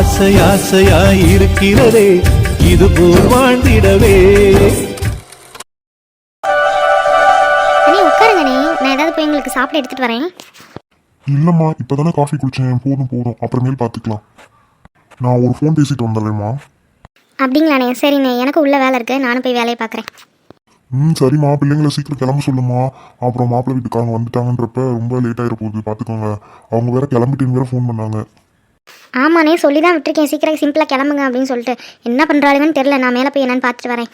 ஆசை ஆசையாய் இருக்கிறதே இது போல் வாழ்ந்திடவே. உட்காருங்கண்ணே, நான் ஏதாவது போய் உங்களுக்கு சாப்பிட எடுத்துட்டு வரேன். இல்லம்மா, இப்பதானே காஃபி குடிச்சேன், போதும் அப்புறமேல் பார்த்துக்கலாம். நான் ஒரு ஃபோன் பேசிட்டு வந்துடுறேம்மா. அப்படிங்களாண்ணே, சரிண்ணே, எனக்கு உள்ள வேலை இருக்கு, நானும் போய் வேலையை பார்க்குறேன். சரிம்மா, பிள்ளைங்களை சீக்கிரம் கிளம்ப சொல்லுமா. அப்புறம் மாப்பிள்ளை வீட்டுக்காரங்க வந்துட்டாங்கன்றப்ப ரொம்ப லேட் ஆகிட போகுது, பார்த்துக்கோங்க. அவங்க வேற கிளம்பிட்டேன்னு வேற ஃபோன் பண்ணாங்க. ஆமாண்ணே, சொல்லி தான் விட்டுருக்கேன், சீக்கிரம் சிம்பிளாக கிளம்புங்க அப்படின்னு சொல்லிட்டு. என்ன பண்ணுறாளுங்கன்னு தெரில, நான் மேலே போய் என்னன்னு பார்த்துட்டு வரேன்.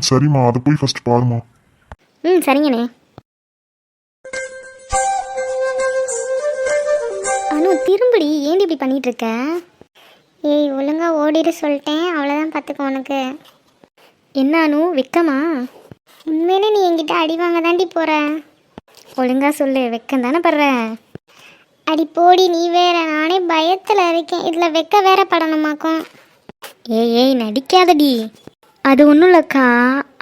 சரிம்மா, அதை போய் ஃபர்ஸ்ட் பாருமா. சரிங்கண்ணே. அனு, திரும்படி ஏன் இப்படி பண்ணிட்டு இருக்க? ஏய், ஒழுங்கா ஓடிட்டு சொல்லிட்டேன், அவ்வளோதான், பார்த்துக்கோ. உனக்கு என்ன அனு, வெக்கமா? உண்மையிலே நீ என்கிட்ட அடி வாங்க தாண்டி போற. ஒழுங்கா சொல்லு, வெக்கம் தானே படுற? அடி போடி, நீ வேற, நானே பயத்தில் இருக்கேன், இதில் வெக்க வேற படணுமாக்கும். ஏய் நடிக்காதடி. அது ஒன்றும் இல்லைக்கா,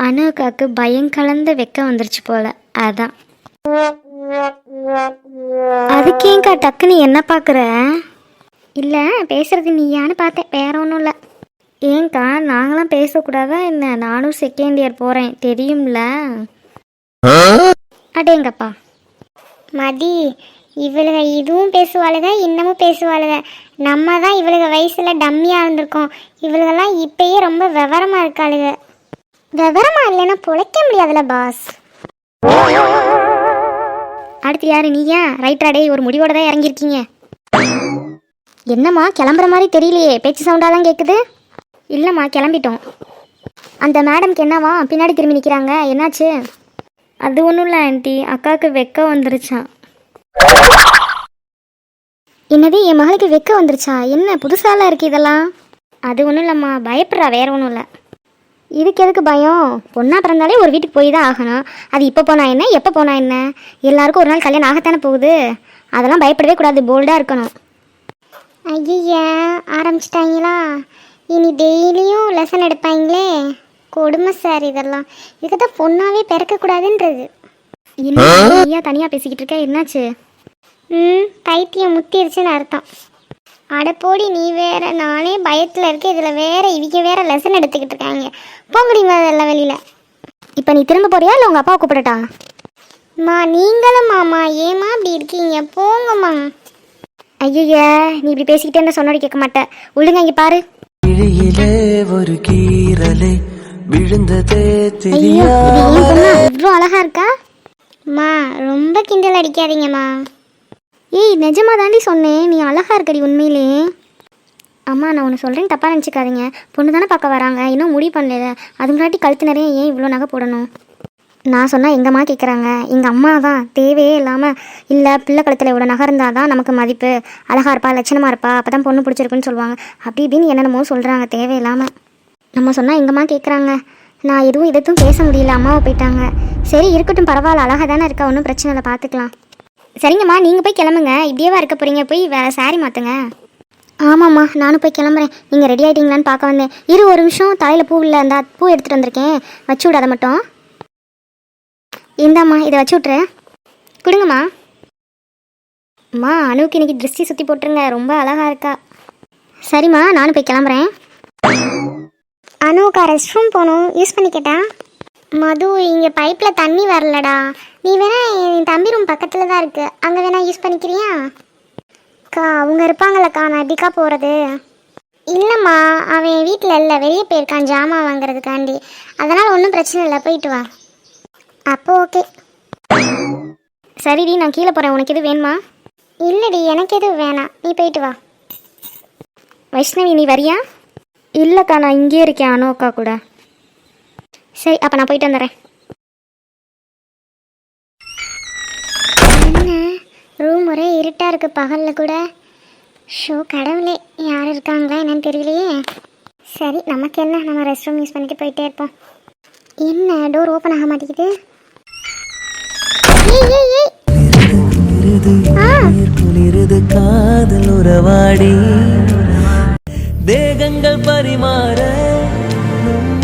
அனுக்காக்கு பயம் கலந்த வெக்க வந்துருச்சு போல, அதான். அதுக்கேங்கா டக்குன்னு என்ன பார்க்குற? இல்லை, பேசுறது நீயான்னு பார்த்தேன், வேற ஒன்றும் இல்லை. ஏங்கா, நாங்களாம் பேசக்கூடாதா என்ன? நானும் செகண்ட் இயர் போகிறேன், தெரியும்ல. அடேங்கப்பா மதி, இவளுக இதுவும் பேசுவாளுக, இன்னமும் பேசுவாளுக. நம்ம தான் இவளுக வயசில் டம்மியாக இருந்திருக்கோம். இவளுகெல்லாம் இப்பயே ரொம்ப விவரமாக இருக்காளுக. விவரமாக இல்லைன்னா பொழைக்க முடியாதுல்ல பாஸ். அடுத்து யாரு, நீயா? ரைட்ராடே, ஒரு முடிவோட தான் இறங்கியிருக்கீங்க. என்னம்மா, கிளம்புற மாதிரி தெரியலையே, பேச்சு சவுண்டாலாம் கேட்குது. இல்லைம்மா, கிளம்பிட்டோம். அந்த மேடம்க்கு என்னவா பின்னாடி திரும்பி நிற்கிறாங்க, என்னாச்சு? அது ஒன்றும் இல்லை ஆண்டி, அக்காவுக்கு வெக்க வந்துருச்சான். என்னது, என் மகளுக்கு வெக்க வந்துருச்சா? என்ன புதுசாலாம் இருக்குது இதெல்லாம்? அது ஒன்றும் இல்லைம்மா, பயப்படுறா, வேற ஒன்றும் இல்லை. இதுக்கு எதுக்கு பயம்? பொண்ணா பிறந்தாலே ஒரு வீட்டுக்கு போய் தான் ஆகணும். அது இப்போ போனால் என்ன, எப்போ போனால் என்ன, எல்லாருக்கும் ஒரு நாள் கல்யாணம் ஆகத்தானே போகுது. அதெல்லாம் பயப்படவே கூடாது, போல்டாக இருக்கணும். ஐயா, ஆரம்பிச்சிட்டாங்களா? இனி டெய்லியும் லெசன் எடுப்பாங்களே, கொடுமை சார் இதெல்லாம். இதுக்கு தான் பொண்ணாவே பிறக்கக்கூடாதுன்றது. என்ன ஐயா தனியாக பேசிக்கிட்டு இருக்க, என்னாச்சு? பைத்தியம் முத்திருச்சுன்னு அர்த்தம். அடப்போடி, நீ வேற, நானே பயத்தில் இருக்கேன், இதில் வேற இவங்க வேற லெசன் எடுத்துக்கிட்டு இருக்காங்க. போங்கடிங்க அதெல்லாம் வெளியில். இப்போ நீ திரும்ப போறியா இல்லை உங்கள் அப்பா கூப்பிடட்டா? மா, நீங்களும் மாமா ஏமா இப்படி இருக்கீங்க, போங்கம்மா. ஐயா, நீ இப்படி பேசிக்கிட்டே சொன்னோடி கேட்க மாட்டேன், ஒழுங்க இங்கே பாரு. ஒரு கீரலை விழுந்ததே இவ்வளோ அழகா இருக்கா? மா, ரொம்ப கிண்டல் அடிக்காதீங்கம்மா. ஏய், நிஜமா தாண்டி சொன்னேன், நீ அழகா இருக்கடி உண்மையிலே. அம்மா, நான் ஒன்று சொல்கிறேன், தப்பாக நினச்சிக்காதீங்க. பொண்ணு தானே பார்க்க வராங்க, இன்னும் முடிவு பண்ணல. அது முன்னாடி கழுத்து நிறைய ஏன் இவ்வளோ நகை போடணும்? நான் சொன்னால் எங்கள் அம்மா கேட்குறாங்க. எங்கள் அம்மா தான் தேவையே இல்லாமல், இல்லை பிள்ளை கழுத்தில் இவ்வளோ நகை இருந்தால் தான் நமக்கு மதிப்பு, அழகாக இருப்பா, லட்சணமாக இருப்பா, அப்போ தான் பொண்ணு பிடிச்சிருக்குன்னு சொல்லுவாங்க. அப்படி இப்படின்னு என்னென்னமோ சொல்கிறாங்க தேவையில்லாமல். நம்ம சொன்னால் எங்கள் அம்மா கேட்குறாங்க. நான் எதுவும் இதத்தும் பேச முடியல, அம்மாவை போயிட்டாங்க. சரி இருக்கட்டும், பரவாயில்ல, அழகாக தானே இருக்கா, ஒன்றும் பிரச்சனை இல்லை, பார்த்துக்கலாம். சரிங்கம்மா, நீங்கள் போய் கிளம்புங்க, இப்படியேவா இருக்க போகிறீங்க? போய் வேறு சாரி மாற்றுங்க. ஆமாம்மா, நானும் போய் கிளம்புறேன். நீங்கள் ரெடி ஆகிட்டீங்களான்னு பார்க்க வந்தேன். ஒரு நிமிஷம், தலையில் பூ இல்லை, அந்த பூ எடுத்துகிட்டு வந்திருக்கேன், வச்சு விடாத மட்டும். இந்தாம்மா, இதை வச்சு விட்ரு. கொடுங்கம்மா. அம்மா, அனுவுக்கு இன்றைக்கி ட்ரெஸ்ஸி சுற்றி போட்டுருங்க, ரொம்ப அழகாக இருக்கா. சரிம்மா, நானும் போய் கிளம்புறேன். அனுவுக்கா ரெஸ்ட் ரூம் போகணும், யூஸ் பண்ணிக்கிட்டா. மது, இங்கே பைப்பில் தண்ணி வரலடா, நீ வேணா என் தம்பி ரூம் பக்கத்தில் தான் இருக்குது, அங்கே வேணா யூஸ் பண்ணிக்கிறியா? அக்கா, அவங்க இருப்பாங்களக்கா, நான் எப்படிக்கா போகிறது? இல்லைம்மா, அவன் வீட்டில் இல்லை, வெளியே போயிருக்கான் ஜாமான் வாங்குறதுக்காண்டி, அதனால் ஒன்றும் பிரச்சனை இல்லை, போயிட்டு வா. அப்போ ஓகே. சரிடி, நான் கீழே போகிறேன், உனக்கு எதுவும் வேணுமா? இல்லைடி, எனக்கு எதுவும் வேணாம், நீ போயிட்டு வா. வைஷ்ணவி, நீ வரியா? இல்லைக்கா, நான் இங்கே இருக்கேன் அனு அக்கா கூட. சரி, அப்போ நான் போயிட்டு வந்துடுறேன். என்ன ரூம் ஒரே இருட்டாக இருக்குது பகலில் கூட. ஷோ கடவுளே, யார் இருக்காங்களா என்னன்னு தெரியலையே. சரி, நமக்கு என்ன, நம்ம ரெஸ்ட் ரூம் யூஸ் பண்ணிட்டு போயிட்டே இருப்போம். என்ன டோர் ஓப்பன் ஆக மாட்டேங்குது? காதல் உறவாடி தேகங்கள் பரிமாற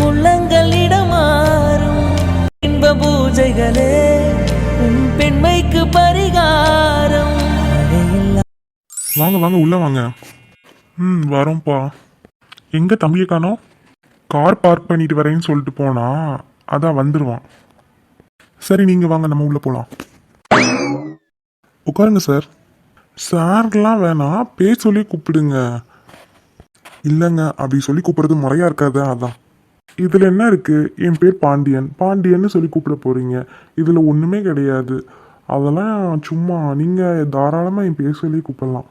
உள்ளங்கள் இடமாறும் இன்ப பூஜைகளே உன் பெண்மைக்கு பரிகாரம். வாங்க வாங்க, உள்ள வாங்க. வரோம்ப்பா. எங்கே தம்பியை காணோம்? கார் பார்க் பண்ணிட்டு வரேன்னு சொல்லிட்டு போனா, அதான் வந்துடுவான். சரி நீங்கள் வாங்க, நம்ம உள்ளே போகலாம். உட்காருங்க சார். சார்லாம் வேணாம், பேர் சொல்லி கூப்பிடுங்க. இல்லைங்க, அப்படி சொல்லி கூப்பிடுறது முறையாக இருக்காது, அதான். இதில் என்ன இருக்குது? என் பேர் பாண்டியன், பாண்டியன்னு சொல்லி கூப்பிட போகிறீங்க. இதில் ஒன்றுமே கிடையாது. அதெல்லாம் சும்மா, நீங்கள் தாராளமாக என் பேர் சொல்லி கூப்பிடலாம்.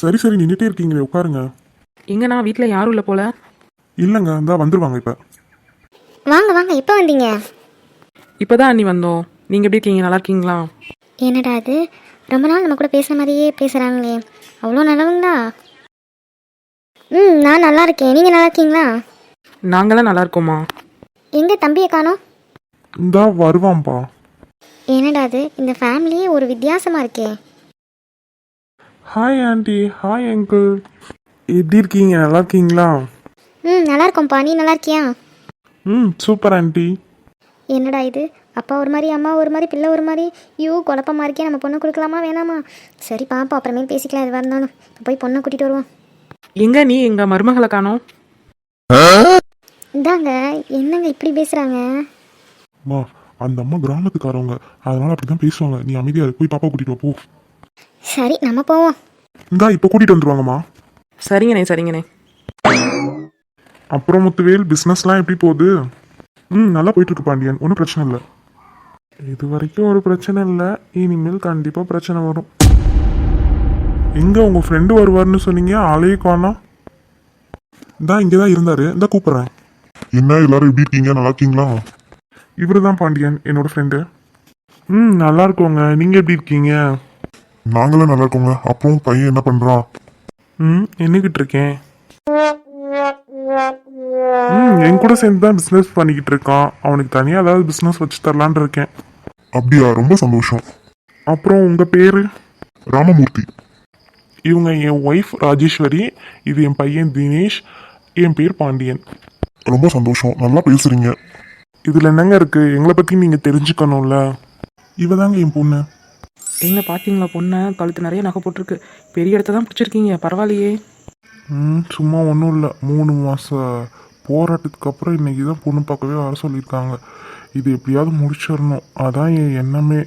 சரி சரி, நின்றுட்டே இருக்கீங்களே, உட்காருங்க. எங்கண்ணா வீட்டில் யாரும் இல்லை போல. இல்லைங்க, இந்தா வந்துருவாங்க இப்போ. வாங்க வாங்க, எப்போ வந்தீங்க? இப்போ தான் அண்ணி வந்தோம். நீங்கள் எப்படி இருக்கீங்க, நல்லா இருக்கீங்களா? என்னடா அது, ரொம்ப நாள் நம்ம கூட பேசுகிற மாதிரியே பேசுகிறாங்களே, அவ்வளோ நல்லவங்களா? நான் நல்லா இருக்கேன், நீங்கள் நல்லா இருக்கீங்களா? நாங்களாம் நல்லா இருக்கோம்மா. எங்கே தம்பியை காணோம்? இந்தா வருவான்ப்பா. என்னடா அது, இந்த ஃபேமிலியே ஒரு வித்தியாசமாக இருக்கே. Hi aunty, hi uncle. எப்படி இருக்கீங்க, நல்லா இருக்கீங்களா? நல்லா இருக்கோம்ப்பா, நீ நல்லா இருக்கியா? Super aunty. என்னடா இது, அப்பா ஒரு மாதிரி அம்மா ஒரு மாதிரி பிள்ளை ஒரு மாதிரி, குழப்பமா இருக்கே. நம்ம பொண்ணை கொடுக்கலாமா வேணாமா? சரி பாப்பா, அப்புறமே பேசிக்கலாம், எதுவாக இருந்தாலும். இப்போ போய் பொண்ணை கூட்டிகிட்டு வருவோம். எங்க நீ எங்கள் மருமகளை காணோம்? இந்தாங்க, என்னங்க இப்படி பேசுகிறாங்க? மா, அந்த அம்மா கிராமத்துக்காரவங்க, அதனால அப்படிதான் பேசுவாங்க. நீ அமைதியா இரு, போய் பாப்பா கூட்டிட்டு வா, போ. சரி நம்ம போவோம். இந்தா இப்போ கூட்டிட்டு வந்துருவாங்கம்மா. சரிங்கண்ணே சரிங்கண்ணே. அப்புறம் முத்துவேல், பிஸ்னஸ்லாம் எப்படி போகுது? நல்லா போயிட்டு இருக்கு பாண்டியன், ஒன்றும் பிரச்சனை இல்லை. இது வரைக்கும் ஒரு பிரச்சனை இல்லை, இனிமேல் கண்டிப்பாக பிரச்சனை வரும். எங்கே உங்கள் ஃப்ரெண்டு வருவார்னு சொன்னீங்க, ஆளையே காணோம். இந்தா இங்கே தான் இருந்தார், இந்தா கூப்பிட்றேன். என்ன எல்லாரும் எப்படி இருக்கீங்க, நல்லா இருக்கீங்களா? இவரு தான் பாண்டியன், என்னோட ஃப்ரெண்டு. நல்லா இருக்கோங்க, நீங்கள் எப்படி இருக்கீங்க? நாங்களும் நல்லா இருக்கோங்க. அப்புறம் பையன் என்ன பண்ணுறான்? என்னகிட்டு இருக்கேன். என் கூட சேர்ந்து தான் பிஸ்னஸ் பண்ணிக்கிட்டு இருக்கான். அவனுக்கு தனியாக ஏதாவது பிஸ்னஸ் வச்சு தரலான் இருக்கேன். அப்படியா, ரொம்ப சந்தோஷம். அப்புறம் உங்கள் பேர்? ராமமூர்த்தி. இவங்க என் ஒய்ஃப் ராஜேஸ்வரி, இது என் பையன் தினேஷ், என் பேர் பாண்டியன். ரொம்ப சந்தோஷம், நல்லா பேசுறீங்க. இதில் என்னங்க இருக்குது, எங்களை பற்றி நீங்கள் தெரிஞ்சுக்கணும்ல. இவ தாங்க என் பொண்ணு. எங்க பார்த்தீங்களா பொண்ணை? கழுத்து நிறைய நகை போட்டிருக்கு. பெரிய இடத்த தான் பிடிச்சிருக்கீங்க, பரவாயில்லையே. சும்மா ஒன்றும் இல்லை, 3 மாதம் போராட்டத்துக்கு அப்புறம் இன்னைக்கு தான் பொண்ணு பார்க்கவே வர சொல்லியிருக்காங்க. இது எப்படியாவது முடிச்சிடணும், அதான் என் எண்ணமே.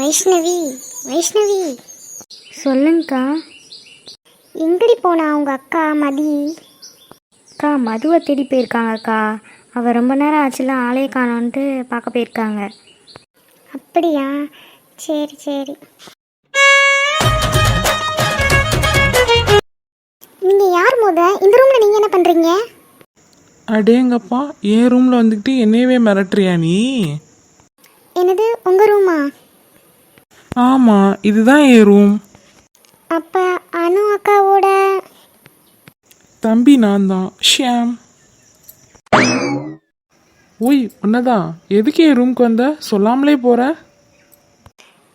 வைஷ்ணவி, வைஷ்ணவி சொல்லுங்கக்கா. எங்கடி போனா உங்கள் அக்கா மதி? அக்கா மதுவை தேடி போயிருக்காங்கக்கா. அவள் ரொம்ப நேரம் ஆச்சுல, ஆளே காணோன்ட்டு பார்க்க போயிருக்காங்க. அப்படியா, சரி சரி. நீங்கள் யார் இந்த ரூமில் நீங்கள் என்ன பண்ணுறீங்க? அடேங்கப்பா, என் ரூமில் வந்துக்கிட்டு என்னையவே மிரட்டுறியா நீ? என்னது, உங்கள் ரூமா? ஆமாம், இதுதான் என் ரூம். அப்போ அனு அக்காவோட தம்பி நான் தான், ஷியாம். ஓய் உன்னதான், எதுக்கு என் ரூம்க்கு வந்த? சொல்லாமலே போகிற?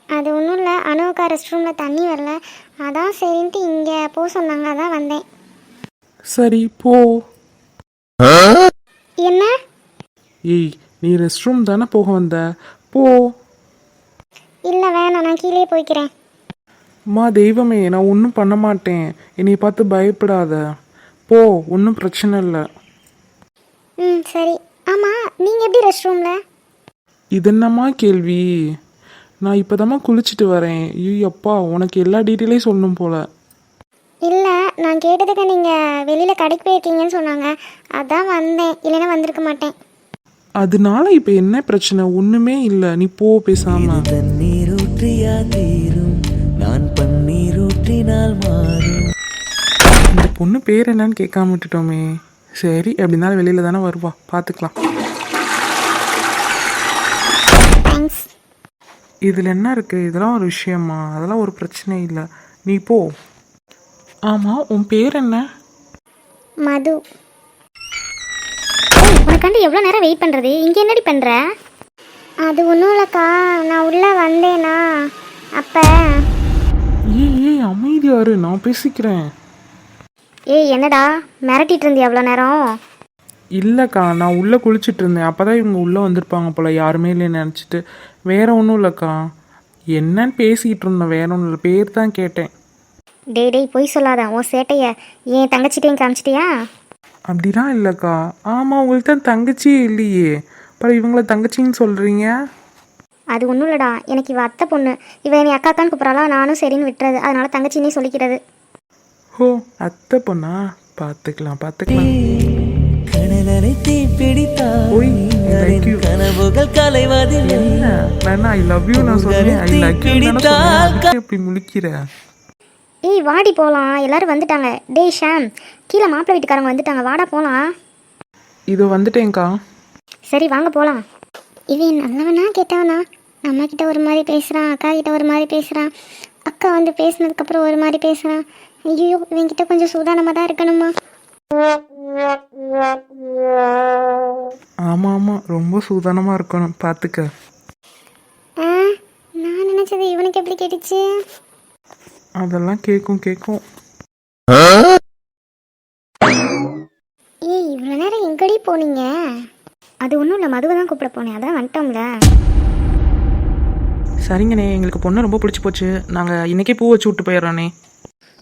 அது ஒன்றும் இல்லை, அனு அக்கா ரெஸ்ட் ரூமில் தண்ணி வரல, அதான் சரின்ட்டு இங்கே போக சொன்னாங்க, அதான் வந்தேன். சரி போ. என்ன? ஏய், நீ ரெஸ்ட் ரூம் தானே போக வந்த, போ. இல்லை வேணாம், நான் கீழே போய்க்கிறேன். அம்மா தெய்வமே, நான் ஒன்றும் பண்ண மாட்டேன், என்னை பார்த்து பயப்படாத, போ, ஒன்றும் பிரச்சனை இல்லை. சரி. ஆமாம், நீங்கள் எப்படி ரெஸ்ட் ரூமில்? இது என்னம்மா கேள்வி? நான் இப்போதாம்மா குளிச்சுட்டு வரேன். ஐயப்பா, உனக்கு எல்லா டீட்டெயிலையும் சொல்லணும் போல. இல்லை, நான் கேட்டதுக்கு நீங்கள் வெளியில் கடைக்கு போயிருக்கீங்கன்னு சொன்னாங்க, அதான் வந்தேன், இல்லைன்னா வந்திருக்க மாட்டேன். அதனால இப்போ என்ன பிரச்சனை? ஒன்றுமே இல்லை, நீ போ பேசாம. தண்ணீர் ஊற்றியா தீரும், நான் பன்னீர் ஊற்றினால் மாறும். இந்த பொண்ணு பேர் என்னன்னு கேட்காம விட்டுட்டோமே. சரி, எப்படி இருந்தாலும் வெளியில தானே வருவா, பார்த்துக்கலாம். தேங்க்ஸ். இதில் என்ன இருக்கு? இதெல்லாம் ஒரு விஷயமா? அதெல்லாம் ஒரு பிரச்சனை இல்லை, நீ போ. ஆமாம், உன் பேர் என்ன? மது. உனக்காண்டி எவ்வளோ நேரம் வெயிட் பண்ணுறது, இங்கே என்னடி பண்ணுற? அது ஒன்றும் இல்லைக்கா, நான் உள்ளே வந்தேனா அப்போ. ஏய் அமைதியாரு, நான் பேசிக்கிறேன். ஏய் என்னடா மிரட்டிட்டு இருந்தியா எவ்வளோ நேரம்? இல்லைக்கா, நான் உள்ளே குளிச்சுட்டு இருந்தேன், அப்போ தான் இவங்க உள்ளே வந்திருப்பாங்க போல், யாருமே இல்லைன்னு நினச்சிட்டு. வேற ஒன்றும் இல்லைக்கா. என்னன்னு பேசிகிட்டு இருந்தோம், வேற ஒன்றும் இல்லை, பேர் தான் கேட்டேன். டேய் டேய் பொய் சொல்லாத, உன் சேட்டைய என் தங்கச்சிட்டையும் காமிச்சிட்டியா? அப்படிலாம் இல்லைக்கா. ஆமாம், உங்களுக்கு தான் தங்கச்சியே இல்லையே, அப்புறம் இவங்கள தங்கச்சின்னு சொல்கிறீங்க. அது ஒன்றும் இல்லடா, எனக்கு இவ அத்தை பொண்ணு, இவ என்னை அக்காக்கான்னு கூப்பிட்றாளா, நானும் சரின்னு விட்டுறது, அதனால தங்கச்சின்னே சொல்லிக்கிறது. ஓ, அத்தை பொண்ணா? பார்த்துக்கலாம் பார்த்துக்கலாம். கடலரை தீப்பிடித்தால் ஓய், I like you. கனவுகள் கலைவதில் என்ன வேணா ஐ லவ் யூ நான் சொன்னேன், ஐ லைக் யூ சொன்னேன், இப்படி முழிக்கிற. ஏய் வாடி போகலாம், எல்லாரும் வந்துட்டாங்க. டேய் ஷாம், கீழே மாப்பிள்ளை வீட்டுக்காரங்க வந்துட்டாங்க, வாடா போகலாம். இதோ வந்துட்டேங்க்கா. சரி வாங்க போகலாம். இவன் நல்லவனா கெட்டவனா? அம்மா கிட்ட ஒரு மாதிரி பேசுகிறான், அக்கா கிட்ட ஒரு மாதிரி பேசுகிறான், அக்கா வந்து பேசினதுக்கப்புறம் ஒரு மாதிரி பேசுகிறான். ஐயோ, இவன்கிட்ட கொஞ்சம் சூதானமாக தான் இருக்கணுமா? ஆமாம் ஆமாம், ரொம்ப சூதானமாக இருக்கணும், பார்த்துக்க. ஆ, நான் நினச்சது இவனுக்கு எப்படி கேட்டுச்சு? அதெல்லாம் கேட்கும் கேட்கும். ஏய், இவ்வளோ நேரம் எங்கடி போனீங்க? அது ஒன்றும் இல்லை, மதுவை தான் கூப்பிட போனேன், அதான் வந்துட்டோம்ல. சரிங்கண்ணே, எங்களுக்கு பொண்ணு ரொம்ப பிடிச்சி போச்சு, நாங்கள் இன்றைக்கே பூ வச்சு விட்டு போயிடுறோண்ணே.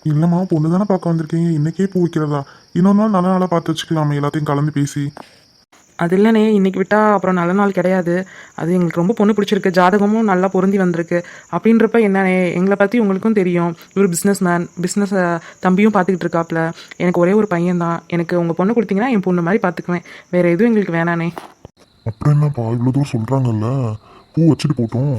இல்லைம்மா, பொண்ணு தானே பார்க்க வந்திருக்கீங்க, இன்னைக்கே பூ வைக்கிறதா? இன்னொரு நாள் நல்ல நாளாக பார்த்து வச்சுக்கலாமே, எல்லாத்தையும் கலந்து பேசி. அது இல்லைண்ணே, இன்றைக்கி விட்டால் அப்புறம் நல்ல நாள் கிடையாது. அது எங்களுக்கு ரொம்ப பொண்ணு பிடிச்சிருக்கு, ஜாதகமும் நல்லா பொருந்தி வந்திருக்கு. அப்படின்றப்ப என்னண்ணே, எங்களை பற்றி உங்களுக்கும் தெரியும், இவர் பிஸ்னஸ் மேன், பிஸ்னஸ் தம்பியும் பார்த்துக்கிட்டு இருக்காப்புல. எனக்கு ஒரே ஒரு பையன் தான், எனக்கு உங்கள் பொண்ணு கொடுத்தீங்கன்னா என் பொண்ணு மாதிரி பார்த்துக்குவேன், வேறு எதுவும் எங்களுக்கு வேணாண்ணே. அப்புறம் என்னப்பா இவ்வளோ தூரம் சொல்கிறாங்கல்ல, பூ வச்சுட்டு போட்டோம்.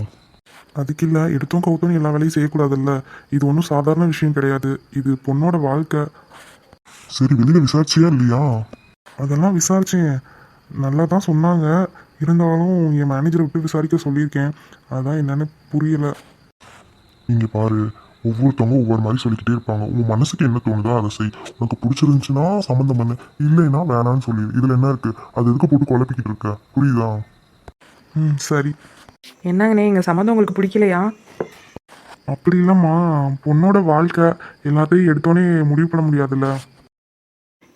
அதுக்கு இல்லை, எடுத்தோம் கவுத்தோம் எல்லா வேலையும் செய்யக்கூடாதுல்ல. இது ஒன்றும் சாதாரண விஷயம் கிடையாது, இது பொண்ணோட வாழ்க்கை. சரி, வெளியில் விசாரிச்சியா இல்லையா? அதெல்லாம் விசாரிச்சேன், நல்லா தான் சொன்னாங்க. இருந்தாலும் என் மேனேஜரை விட்டு விசாரிக்க சொல்லியிருக்கேன், அதான் என்னன்னு புரியலை. நீங்கள் பாரு, ஒவ்வொருத்தவங்க ஒவ்வொரு மாதிரி சொல்லிக்கிட்டே இருப்பாங்க. உன் மனசுக்கு என்ன தோணுதோ அதை செய். உனக்கு பிடிச்சிருந்துச்சுன்னா சம்மந்தம் பண்ணு, இல்லைன்னா வேணான்னு சொல்லி. இதில் என்ன இருக்குது? அது எதுக்கு போட்டு குழப்பிக்கிட்டு இருக்க? புரியுதா? ம் சரி. என்னங்கண்ணே, எங்கள் சம்மந்தம் உங்களுக்கு பிடிக்கலையா? அப்படி இல்லைம்மா, பொண்ணோட வாழ்க்கை எல்லாத்தையும் எடுத்தோடனே முடிவு பண்ண முடியாதுல்ல.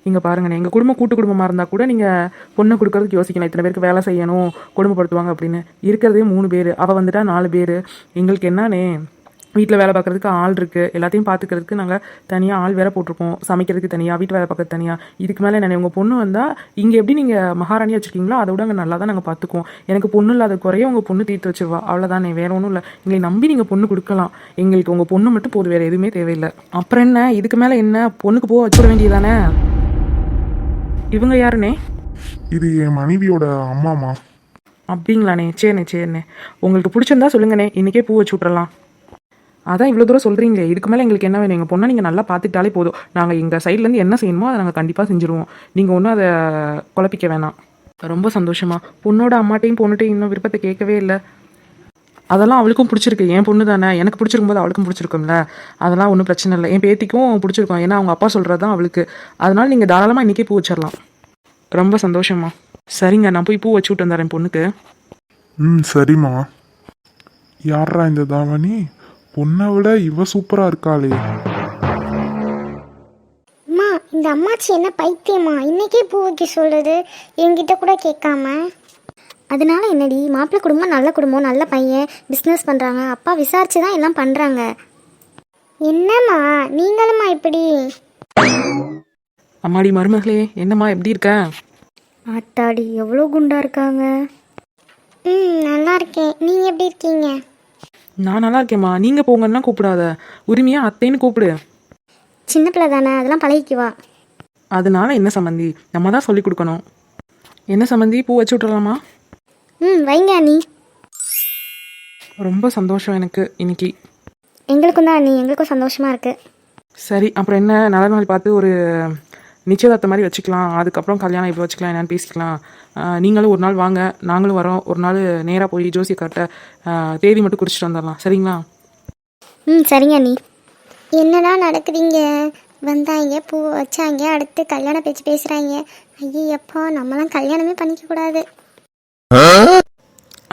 இங்கே பாருங்கண்ணே, எங்கள் குடும்பம் கூட்டு குடும்பமாக இருந்தால் கூட நீங்கள் பொண்ணை கொடுக்கறதுக்கு யோசிக்கலாம், இத்தனை பேருக்கு வேலை செய்யணும், குடும்பப்படுத்துவாங்க அப்படின்னு. இருக்கிறதே 3 பேர், அவள் வந்துட்டா 4 பேர். எங்களுக்கு என்னண்ணே, வீட்டில் வேலை பார்க்குறதுக்கு ஆள் இருக்குது, எல்லாத்தையும் பார்த்துக்கிறதுக்கு நாங்கள் தனியாக ஆள் வேறு போட்டிருக்கோம், சமைக்கிறதுக்கு தனியாக, வீட்டு வேலை பார்க்கறது தனியாக. இதுக்கு மேலே என்ன, உங்கள் பொண்ணு வந்தால் இங்கே எப்படி நீங்கள் மகாராணியாக வச்சுருக்கீங்களோ அதை விட அங்கே நல்லா தான் நாங்கள் பார்த்துக்குவோம். எனக்கு பொண்ணு இல்லாத குறைய உங்கள் பொண்ணு தீர்த்து வச்சிருவா, அவ்வளோதானே, வேறு ஒன்றும் இல்லை. எங்களை நம்பி நீங்கள் பொண்ணு கொடுக்கலாம், எங்களுக்கு உங்கள் பொண்ணு மட்டும் போதும், வேறு எதுவுமே தேவையில்லை. அப்புறம் என்ன, இதுக்கு மேலே என்ன, பொண்ணுக்கு போக வச்சுட வேண்டியதானே. இவங்க யாருண்ணே? இது என் மனைவியோட அம்மாமா. அப்படிங்களாண்ணே, சரிண்ணே. உங்களுக்கு பிடிச்சிருந்தா சொல்லுங்கண்ணே, இன்றைக்கே பூ வச்சு விட்றலாம். அதான் இவ்வளோ தூரம் சொல்கிறீங்களே, இதுக்கு மேலே எங்களுக்கு என்ன வேணும்? எங்கள் பொண்ணை நீங்கள் நல்லா பார்த்துக்கிட்டாலே போதும், நாங்கள் எங்கள் சைட்லேருந்து என்ன செய்யணுமோ அதை நாங்கள் கண்டிப்பாக செஞ்சுருவோம். நீங்கள் ஒன்றும் அதை குழப்பிக்க வேணாம். ரொம்ப சந்தோஷமா. பொண்ணோட அம்மாட்டையும் பொண்ணுட்டையும் இன்னும் விருப்பத்தை கேட்கவே இல்லை. அதெல்லாம் அவளுக்கும் பிடிச்சிருக்கு, என் பொண்ணு தானே, எனக்கு பிடிச்சிருக்கும் போது அவளுக்கும் பிடிச்சிருக்கும்ல, அதெல்லாம் ஒன்றும் பிரச்சனை இல்லை. என் பேத்திக்கும் பிடிச்சிருக்கும், ஏன்னா அவங்க அப்பா சொல்கிறது தான் அவளுக்கு. அதனால் நீங்கள் தாராளமாக இன்றைக்கே பூ வச்சிடலாம். ரொம்ப சந்தோஷமா. சரிங்க, நான் போய் பூ வச்சு விட்டு வந்துடுறேன் பொண்ணுக்கு. ம் சரிம்மா. யாரா இந்த தாவணி? பொண்ணை விட இவ சூப்பராக இருக்காளே. அம்மா, இந்த அம்மாச்சி என்ன பைத்தியமா, இன்னைக்கே பூ வைக்க சொல்லுது, என்கிட்ட கூட கேட்காம. அதனால என்னடி, மாப்பிள்ளை குடும்பம் நல்ல குடும்பம், நல்ல பையன், பிஸ்னஸ் பண்ணுறாங்க, அப்பா விசாரிச்சு தான் எல்லாம் பண்ணுறாங்க. என்னம்மா நீங்களும்மா இப்படி? அம்மாடி மருமகளே, என்னம்மா எப்படி இருக்க? ஆத்தாடி எவ்வளோ குண்டா இருக்காங்க. நல்லா இருக்கேன், நீங்கள் எப்படி இருக்கீங்க? நான் நல்லா இருக்கேம்மா. நீங்கள் போங்கன்னா கூப்பிடாத, உரிமையாக அத்தைன்னு கூப்பிடு. சின்ன பிள்ளை தானே, அதெல்லாம் பழகிக்குவா. அதனால என்ன சம்மந்தி, நம்ம தான் சொல்லி கொடுக்கணும். என்ன சம்மந்தி, பூ வச்சு விட்றலாமா? வைங்க அண்ணி. ரொம்ப சந்தோஷம் எனக்கு இன்னைக்கு. எங்களுக்கும் தான் அண்ணி, எங்களுக்கும் சந்தோஷமாக இருக்குது. சரி, அப்புறம் என்ன, நல்ல நாள் பார்த்து ஒரு நிச்சயதார்த்தம் மாதிரி வச்சுக்கலாம், அதுக்கப்புறம் கல்யாணம் இப்போ வச்சுக்கலாம், என்னென்னு பேசிக்கலாம். நீங்களும் ஒரு நாள் வாங்க, நாங்களும் வரோம். ஒரு நாள் நேராக போய் ஜோசியக்கார்ட்ட தேதி மட்டும் குறிச்சிட்டு வந்துடலாம், சரிங்களா? சரிங்க அண்ணி. என்னடா நடக்குதுங்க? வந்தாங்க, பூ வச்சாங்க, அடுத்து கல்யாண பேச்சு பேசுகிறாங்க. ஐயப்பா, நம்மளாம் கல்யாணமே பண்ணிக்க கூடாது.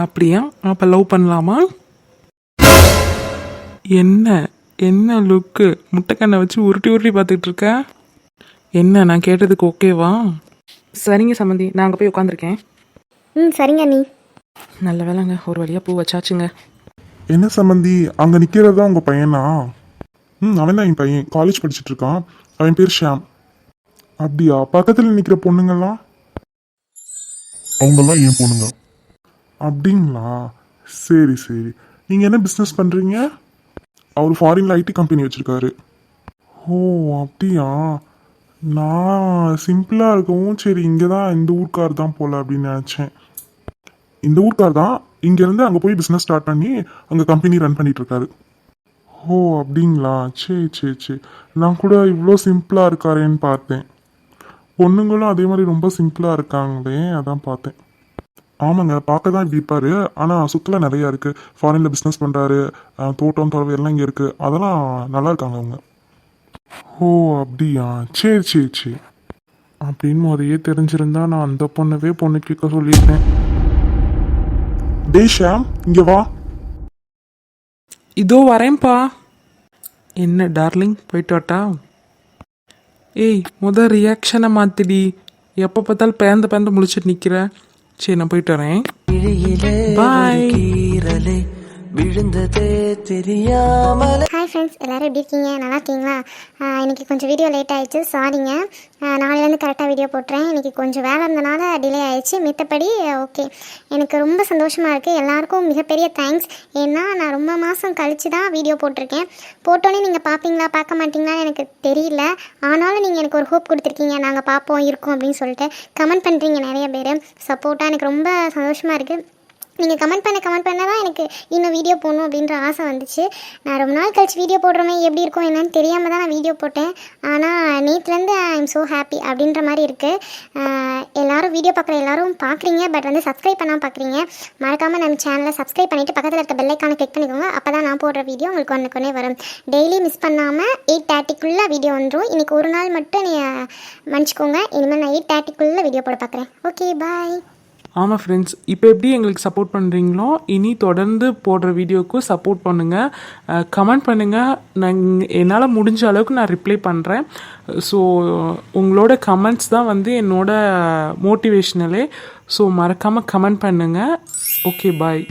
அப்படியா? அப்போ லவ் பண்ணலாமா? என்ன லுக்கு, முட்டைக்கண்ணை வச்சு உருட்டி உருட்டி பார்த்துக்கிட்டு இருக்க. என்ன, நான் கேட்டதுக்கு ஓகேவா? சரிங்க சம்மந்தி, நான் அங்கே போய் உட்காந்துருக்கேன். சரிங்க அண்ணி. நல்ல வேலைங்க, ஒரு வழியாக பூ வச்சாச்சுங்க. என்ன சம்மந்தி அங்கே நிற்கிறது தான் உங்கள் பையனா? அவன் தான் என் பையன், காலேஜ் படிச்சுட்டு இருக்கான். அவன் பேர் ஷியாம். அப்படியா? பக்கத்தில் நிற்கிற பொண்ணுங்கெல்லாம்? அவங்கெல்லாம் ஏன் பொண்ணுங்க. அப்படிங்களா? சரி சரி. நீங்கள் என்ன பிஸ்னஸ் பண்ணுறீங்க? அவர் ஃபாரினில் ஐடி கம்பெனி வச்சுருக்காரு. ஓ அப்படியா? நான் சிம்பிளாக இருக்கவும் சரி இங்கே தான் இந்த ஊர்க்கார் தான் போல அப்படின்னு நினச்சேன். இந்த ஊர்க்கார் தான் இங்கேருந்து அங்கே போய் பிஸ்னஸ் ஸ்டார்ட் பண்ணி அங்கே கம்பெனி ரன் பண்ணிட்டு இருக்காரு. ஓ அப்படிங்களா? சரி சரி சரி. நான் கூட இவ்வளோ சிம்பிளாக இருக்காரேன்னு பார்த்தேன். பொண்ணுங்களும் அதே மாதிரி ரொம்ப சிம்பிளாக இருக்காங்களே, அதான் பார்த்தேன். ஆமாங்க, பார்க்க தான் இப்படி இருப்பார். ஆனால் சுற்றுலா நிறையா இருக்குது. ஃபாரினில் பிஸ்னஸ் பண்ணுறாரு. தோட்டம் தொலைவு எல்லாம் இங்கே இருக்குது. அதெல்லாம் நல்லா இருக்காங்க அவங்க. ஓ அப்படியா? சரி சரி சரி. அப்படின்னு முறையே தெரிஞ்சிருந்தா நான் அந்த பொண்ணவே பொண்ணு கேட்க சொல்லியிருந்தேன். டேய் ஷாம், இங்கே வா. இதோ வரேன்ப்பா. என்ன டார்லிங், போயிட்டு வாட்டா? ஏய், ரியாக்ஷனை மாத்திடி. எப்போ பார்த்தாலும் பேந்த முழிச்சிட்டு நிற்கிற. சரி, நான் போயிட்டு வரேன். பாய். விழுந்ததே தெரியாமல். ஹாய் ஃப்ரெண்ட்ஸ், எல்லோரும் எப்படி இருக்கீங்க? நல்லா இருக்கீங்களா? இன்றைக்கி கொஞ்சம் வீடியோ லேட் ஆகிடுச்சு, சாரிங்க. நாளையிலேருந்து கரெக்டாக வீடியோ போட்டுறேன். இன்றைக்கி கொஞ்சம் வேலை இருந்தனால டிலே ஆகிடுச்சு. மித்தபடி ஓகே. எனக்கு ரொம்ப சந்தோஷமாக இருக்குது. எல்லாருக்கும் மிகப்பெரிய தேங்க்ஸ். ஏன்னா நான் ரொம்ப மாதம் கழித்து தான் வீடியோ போட்டிருக்கேன். போட்டோன்னே நீங்கள் பார்ப்பீங்களா பார்க்க மாட்டிங்களான்னு எனக்கு தெரியல. ஆனாலும் நீங்கள் எனக்கு ஒரு ஹோப் கொடுத்துருக்கீங்க, நாங்கள் பார்ப்போம் இருக்கோம் அப்படின்னு சொல்லிட்டு கமெண்ட் பண்ணுறீங்க நிறைய பேர். சப்போர்ட்டாக எனக்கு ரொம்ப சந்தோஷமாக இருக்குது. நீங்கள் கமெண்ட் பண்ண தான் எனக்கு இன்னும் வீடியோ போடணும் அப்படின்ற ஆசை வந்துச்சு. நான் ரொம்ப நாள் கழிச்சு வீடியோ போடுறோமே, எப்படி இருக்கும் என்னன்னு தெரியாமல் தான் நான் வீடியோ போட்டேன். ஆனால் நேற்றுலேருந்து ஐ எம் ஸோ ஹாப்பி அப்படின்ற மாதிரி இருக்குது. எல்லோரும் வீடியோ பார்க்குற எல்லோரும் பார்க்குறீங்க, பட் வந்து சப்ஸ்கிரைப் பண்ணால் பார்க்குறீங்க. மறக்காமல் நம்ம சேனலை சப்ஸ்கிரைப் பண்ணிவிட்டு பக்கத்தில் இருக்க பெல்லைக்கான கிளிக் பண்ணிக்கோங்க. அப்போ தான் நான் போடுற வீடியோ உங்களுக்கு ஒன்றுக்குன்னே வரும். டெய்லி மிஸ் பண்ணாமல் 8:30க்குள்ளே வீடியோ வந்துடும். இன்றைக்கி ஒரு நாள் மட்டும் நீங்கள் மன்னிச்சிக்கோங்க. இனிமேல் நான் 8:30க்குள்ளே வீடியோ போட பார்க்குறேன். ஓகே, பாய். ஆமாம் ஃப்ரெண்ட்ஸ், இப்போ எப்படி எங்களுக்கு சப்போர்ட் பண்ணுறீங்களோ இனி தொடர்ந்து போடுற வீடியோவுக்கும் சப்போர்ட் பண்ணுங்கள். கமெண்ட் பண்ணுங்கள். நான் என்னால் முடிஞ்ச அளவுக்கு நான் ரிப்ளை பண்ணுறேன். ஸோ உங்களோட கமெண்ட்ஸ் தான் வந்து என்னோட மோட்டிவேஷ்னலே. ஸோ மறக்காமல் கமெண்ட் பண்ணுங்கள். ஓகே, பாய்.